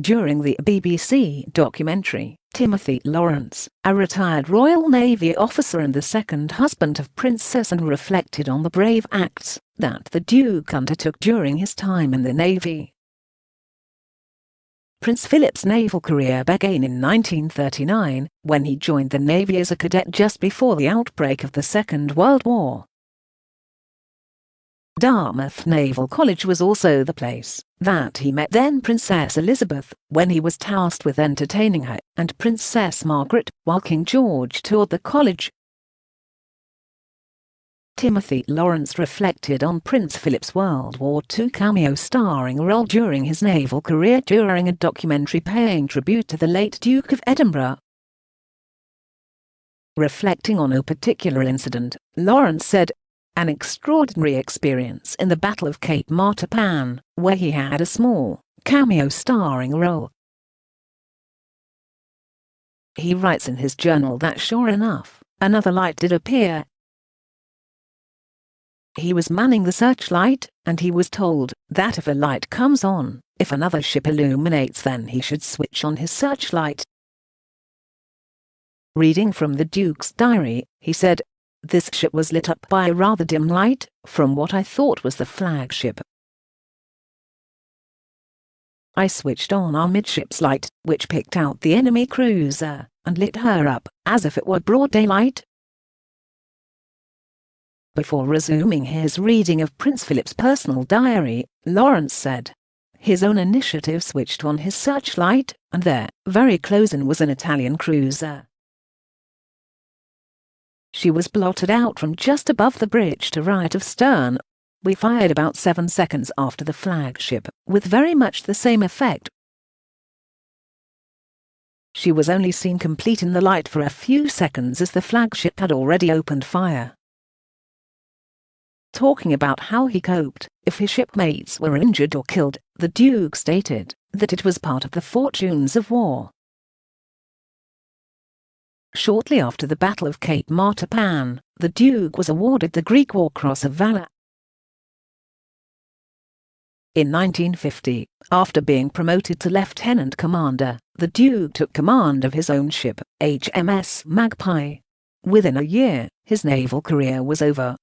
during the BBC documentary. Timothy Lawrence, a retired Royal Navy officer and the second husband of Princess Anne, reflected on the brave acts that the Duke undertook during his time in the Navy. Prince Philip's naval career began in 1939, when he joined the Navy as a cadet just before the outbreak of the Second World War. Dartmouth Naval College was also the place that he met then Princess Elizabeth, when he was tasked with entertaining her and Princess Margaret while King George toured the college. Timothy Lawrence reflected on Prince Philip's World War II cameo starring role during his naval career during a documentary paying tribute to the late Duke of Edinburgh. Reflecting on a particular incident, Lawrence said, "An extraordinary experience in the Battle of Cape Matapan, where he had a small, cameo starring role." He writes in his journal that sure enough, another light did appear. He was manning the searchlight, and he was told that if a light comes on, if another ship illuminates, then he should switch on his searchlight. Reading from the Duke's diary, he said, "This ship was lit up by a rather dim light, from what I thought was the flagship. I switched on our midship's light, which picked out the enemy cruiser, and lit her up, as if it were broad daylight." Before resuming his reading of Prince Philip's personal diary, Lawrence said, "His own initiative switched on his searchlight, and there, very close in, was an Italian cruiser. She was blotted out from just above the bridge to right of stern. We fired about 7 seconds after the flagship, with very much the same effect. She was only seen complete in the light for a few seconds, as the flagship had already opened fire." Talking about how he coped if his shipmates were injured or killed, the Duke stated that it was part of the fortunes of war. Shortly after the Battle of Cape Matapan, the Duke was awarded the Greek War Cross of Valor. In 1950, after being promoted to lieutenant commander, the Duke took command of his own ship, HMS Magpie. Within a year, his naval career was over.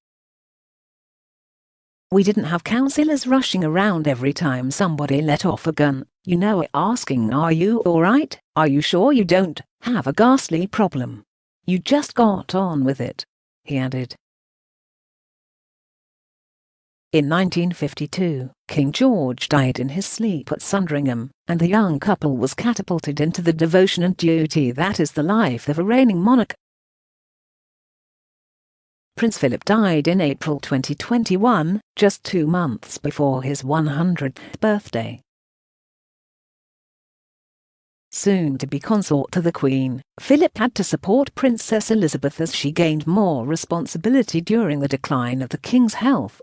"We didn't have councillors rushing around every time somebody let off a gun, you know, asking, 'Are you all right? Are you sure you don't have a ghastly problem?' You just got on with it," he added. In 1952, King George died in his sleep at Sandringham, and the young couple was catapulted into the devotion and duty that is the life of a reigning monarch. Prince Philip died in April 2021, just 2 months before his 100th birthday. Soon to be consort to the Queen, Philip had to support Princess Elizabeth as she gained more responsibility during the decline of the King's health.